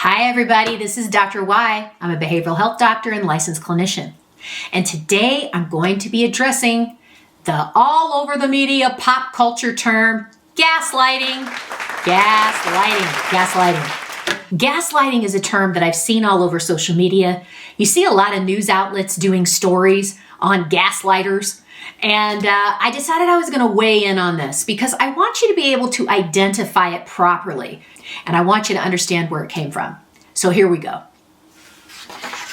Hi everybody, this is Dr. Y. I'm a behavioral health doctor and licensed clinician. And today I'm going to be addressing the all over the media pop culture term, gaslighting. Gaslighting is a term that I've seen all over social media. You see a lot of news outlets doing stories on gaslighters. And I decided I was going to weigh in on this because I want you to be able to identify it properly. And I want you to understand where it came from. So here we go.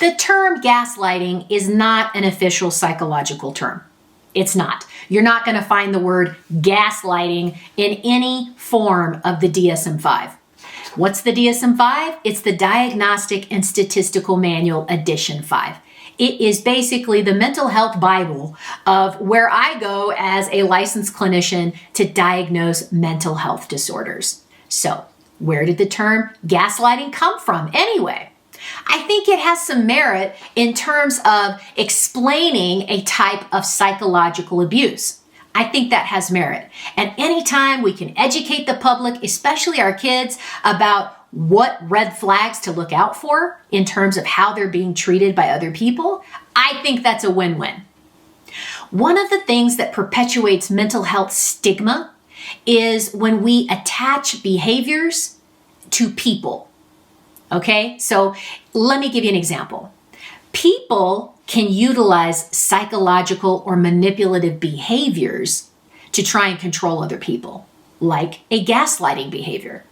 The term gaslighting is not an official psychological term. It's not. You're not going to find the word gaslighting in any form of the DSM-5. What's the DSM-5? It's the Diagnostic and Statistical Manual Edition 5. It is basically the mental health Bible of where I go as a licensed clinician to diagnose mental health disorders. So, where did the term gaslighting come from anyway? I think it has some merit in terms of explaining a type of psychological abuse. I think that has merit. And anytime we can educate the public, especially our kids, about what red flags to look out for in terms of how they're being treated by other people, I think that's a win-win. One of the things that perpetuates mental health stigma is when we attach behaviors to people. Okay, so let me give you an example. People can utilize psychological or manipulative behaviors to try and control other people, like a gaslighting behavior.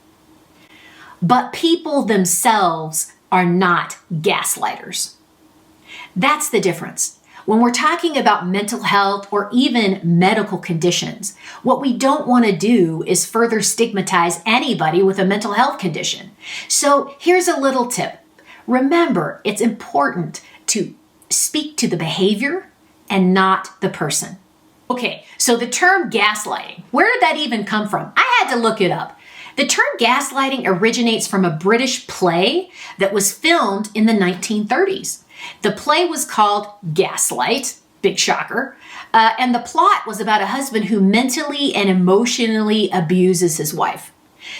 But people themselves are not gaslighters. That's the difference. When we're talking about mental health or even medical conditions, what we don't want to do is further stigmatize anybody with a mental health condition. So here's a little tip. Remember, it's important to speak to the behavior and not the person. Okay, so the term gaslighting, where did that even come from? I had to look it up. The term gaslighting originates from a British play that was filmed in the 1930s. The play was called Gaslight, big shocker, and the plot was about a husband who mentally and emotionally abuses his wife.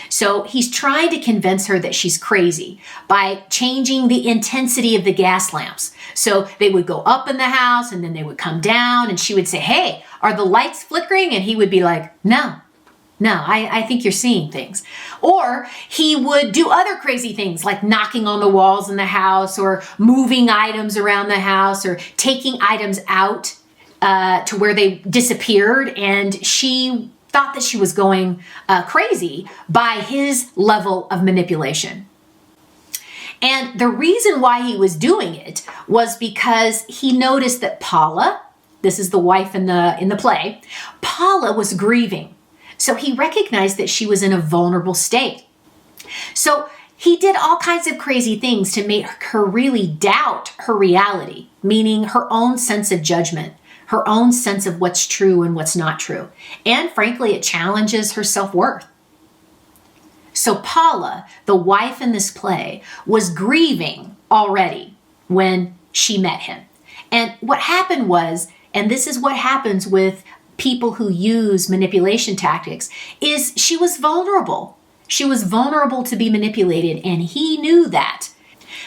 So he's trying to convince her that she's crazy by changing the intensity of the gas lamps. So they would go up in the house and then they would come down and she would say, "Hey, are the lights flickering?" And he would be like, No, I think you're seeing things. Or he would do other crazy things like knocking on the walls in the house or moving items around the house or taking items out to where they disappeared. And she thought that she was going crazy by his level of manipulation. And the reason why he was doing it was because he noticed that Paula, this is the wife in the play, Paula was grieving. So he recognized that she was in a vulnerable state. So he did all kinds of crazy things to make her really doubt her reality, meaning her own sense of judgment, her own sense of what's true and what's not true. And frankly, it challenges her self-worth. So Paula, the wife in this play, was grieving already when she met him. And what happened was, and this is what happens with people who use manipulation tactics, is she was vulnerable. She was vulnerable to be manipulated, and he knew that.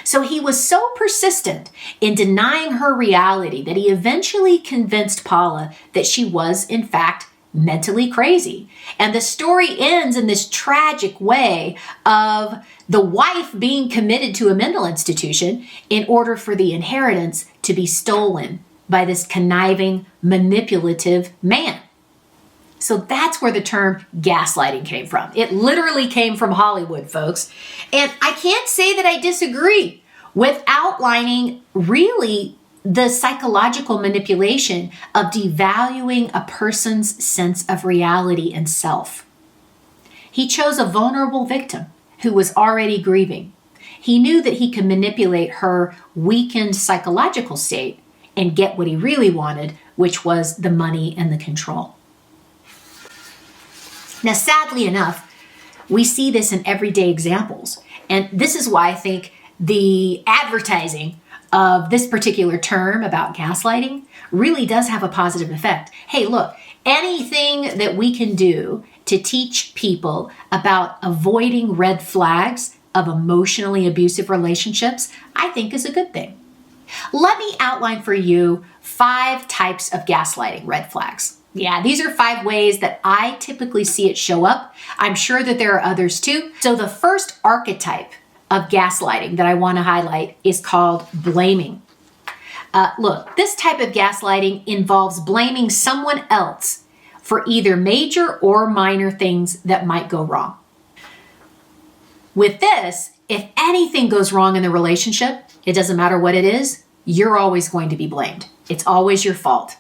So he was so persistent in denying her reality that he eventually convinced Paula that she was, in fact, mentally crazy. And the story ends in this tragic way of the wife being committed to a mental institution in order for the inheritance to be stolen by this conniving, manipulative man. So that's where the term gaslighting came from. It literally came from Hollywood, folks. And I can't say that I disagree with outlining really the psychological manipulation of devaluing a person's sense of reality and self. He chose a vulnerable victim who was already grieving. He knew that he could manipulate her weakened psychological state and get what he really wanted, which was the money and the control. Now, sadly enough, we see this in everyday examples. And this is why I think the advertising of this particular term about gaslighting really does have a positive effect. Hey, look, anything that we can do to teach people about avoiding red flags, of emotionally abusive relationships, I think is a good thing. Let me outline for you 5 types of gaslighting red flags. Yeah, these are 5 ways that I typically see it show up. I'm sure that there are others too. So the first archetype of gaslighting that I want to highlight is called blaming. Look, this type of gaslighting involves blaming someone else for either major or minor things that might go wrong. With this, if anything goes wrong in the relationship, it doesn't matter what it is, you're always going to be blamed. It's always your fault.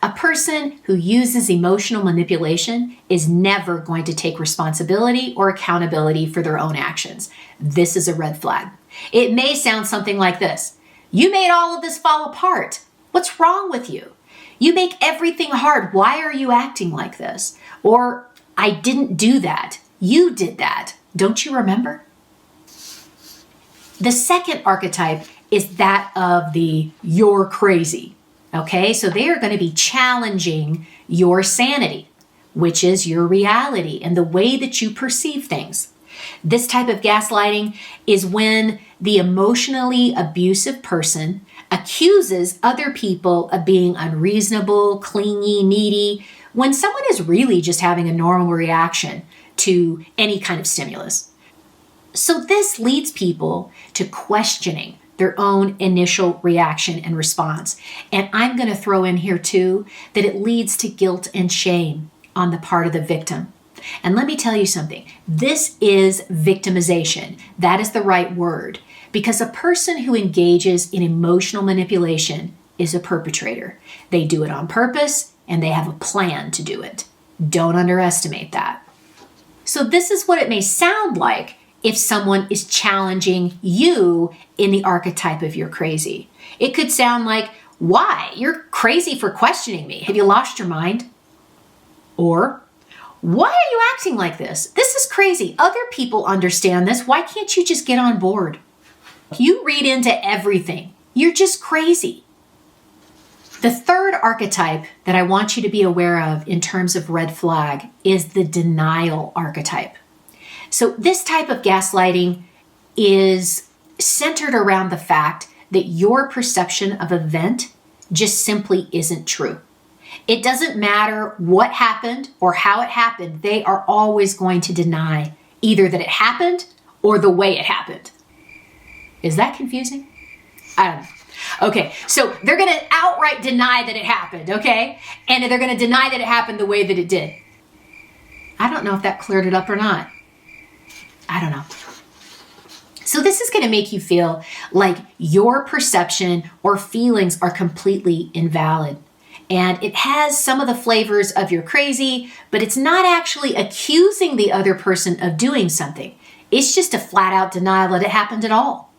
A person who uses emotional manipulation is never going to take responsibility or accountability for their own actions. This is a red flag. It may sound something like this. You made all of this fall apart. What's wrong with you? You make everything hard. Why are you acting like this? Or, I didn't do that. You did that. Don't you remember? The second archetype is that of the you're crazy. Okay, so they are going to be challenging your sanity, which is your reality and the way that you perceive things. This type of gaslighting is when the emotionally abusive person accuses other people of being unreasonable, clingy, needy, when someone is really just having a normal reaction to any kind of stimulus. So this leads people to questioning their own initial reaction and response. And I'm going to throw in here too that it leads to guilt and shame on the part of the victim. And let me tell you something. This is victimization. That is the right word, because a person who engages in emotional manipulation is a perpetrator. They do it on purpose and they have a plan to do it. Don't underestimate that. So this is what it may sound like if someone is challenging you in the archetype of you're crazy. It could sound like, why? You're crazy for questioning me. Have you lost your mind? Or, why are you acting like this? This is crazy. Other people understand this. Why can't you just get on board? You read into everything. You're just crazy. The third archetype that I want you to be aware of in terms of red flag is the denial archetype. So this type of gaslighting is centered around the fact that your perception of an event just simply isn't true. It doesn't matter what happened or how it happened. They are always going to deny either that it happened or the way it happened. Is that confusing? I don't know. Okay, so they're going to outright deny that it happened, okay? And they're going to deny that it happened the way that it did. I don't know if that cleared it up or not. I don't know. So this is going to make you feel like your perception or feelings are completely invalid. And it has some of the flavors of you're crazy, but it's not actually accusing the other person of doing something. It's just a flat out denial that it happened at all.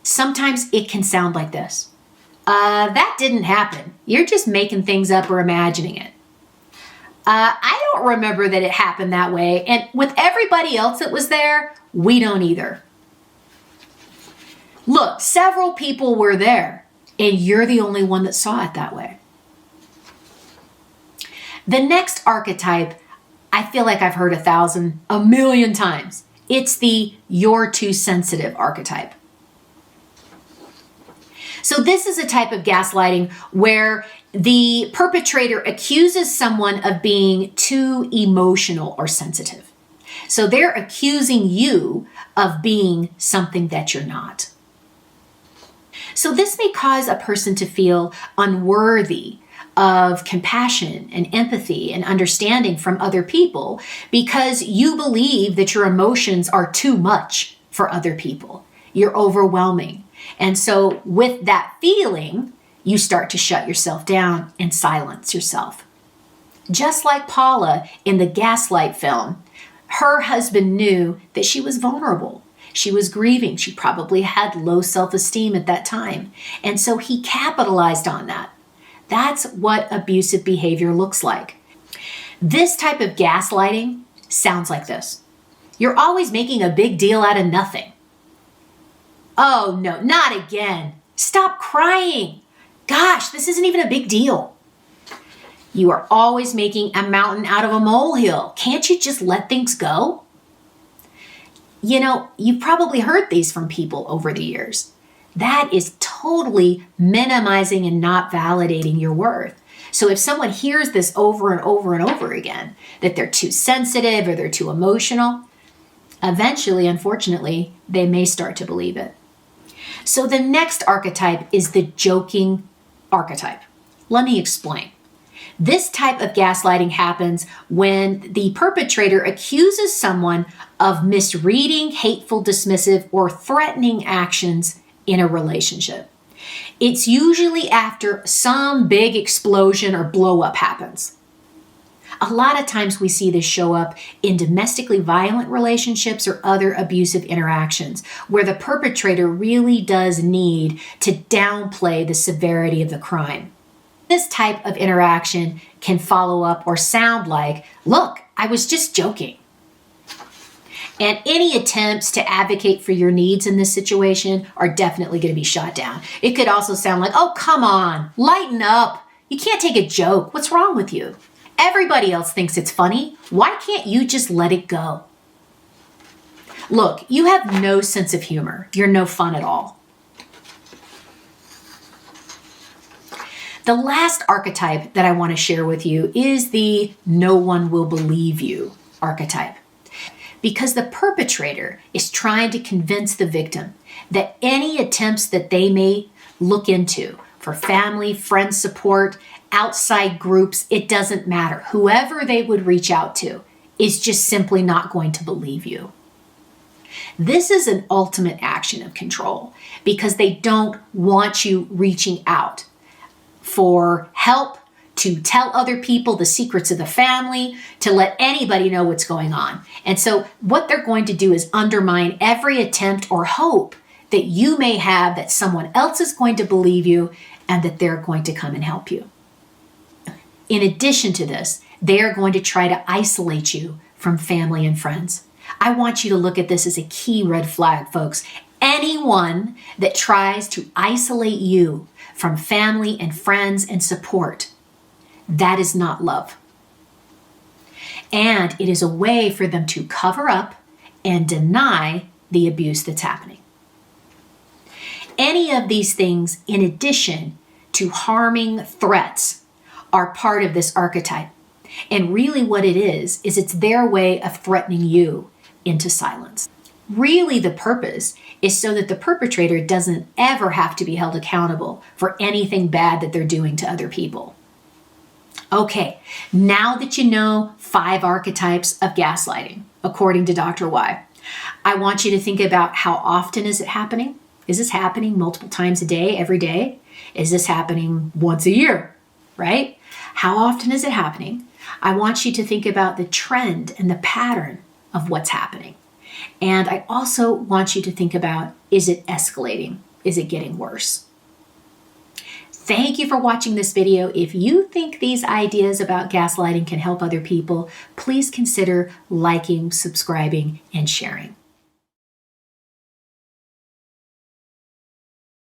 Sometimes it can sound like this. That didn't happen. You're just making things up or imagining it. I don't remember that it happened that way. And with everybody else that was there, we don't either. Look, several people were there, and you're the only one that saw it that way. The next archetype, I feel like I've heard a million times. It's the you're too sensitive archetype. So this is a type of gaslighting where the perpetrator accuses someone of being too emotional or sensitive. So they're accusing you of being something that you're not. So this may cause a person to feel unworthy of compassion and empathy and understanding from other people because you believe that your emotions are too much for other people. You're overwhelming. And so with that feeling, you start to shut yourself down and silence yourself. Just like Paula in the Gaslight film, her husband knew that she was vulnerable. She was grieving. She probably had low self-esteem at that time. And so he capitalized on that. That's what abusive behavior looks like. This type of gaslighting sounds like this. You're always making a big deal out of nothing. Oh no, not again. Stop crying. Gosh, this isn't even a big deal. You are always making a mountain out of a molehill. Can't you just let things go? You've probably heard these from people over the years. That is totally minimizing and not validating your worth. So if someone hears this over and over and over again, that they're too sensitive or they're too emotional, eventually, unfortunately, they may start to believe it. So the next archetype is the joking archetype. Let me explain. This type of gaslighting happens when the perpetrator accuses someone of misreading hateful, dismissive, or threatening actions in a relationship. It's usually after some big explosion or blow up happens. A lot of times we see this show up in domestically violent relationships or other abusive interactions where the perpetrator really does need to downplay the severity of the crime. This type of interaction can follow up or sound like, "Look, I was just joking." And any attempts to advocate for your needs in this situation are definitely going to be shot down. It could also sound like, "Oh, come on, lighten up. You can't take a joke. What's wrong with you? Everybody else thinks it's funny. Why can't you just let it go?" Look, you have no sense of humor. You're no fun at all. The last archetype that I want to share with you is the "no one will believe you" archetype. Because the perpetrator is trying to convince the victim that any attempts that they may look into for family, friend support, outside groups, it doesn't matter. Whoever they would reach out to is just simply not going to believe you. This is an ultimate action of control because they don't want you reaching out for help, to tell other people the secrets of the family, to let anybody know what's going on. And so what they're going to do is undermine every attempt or hope that you may have that someone else is going to believe you and that they're going to come and help you. In addition to this, they are going to try to isolate you from family and friends. I want you to look at this as a key red flag, folks. Anyone that tries to isolate you from family and friends and support, that is not love. And it is a way for them to cover up and deny the abuse that's happening. Any of these things, in addition to harming threats, are part of this archetype. And really what it is it's their way of threatening you into silence. Really, the purpose is so that the perpetrator doesn't ever have to be held accountable for anything bad that they're doing to other people. Okay, now that you know 5 archetypes of gaslighting, according to Dr. Y, I want you to think about how often is it happening? Is this happening multiple times a day, every day? Is this happening once a year, right? How often is it happening? I want you to think about the trend and the pattern of what's happening. And I also want you to think about, is it escalating? Is it getting worse? Thank you for watching this video. If you think these ideas about gaslighting can help other people, please consider liking, subscribing, and sharing.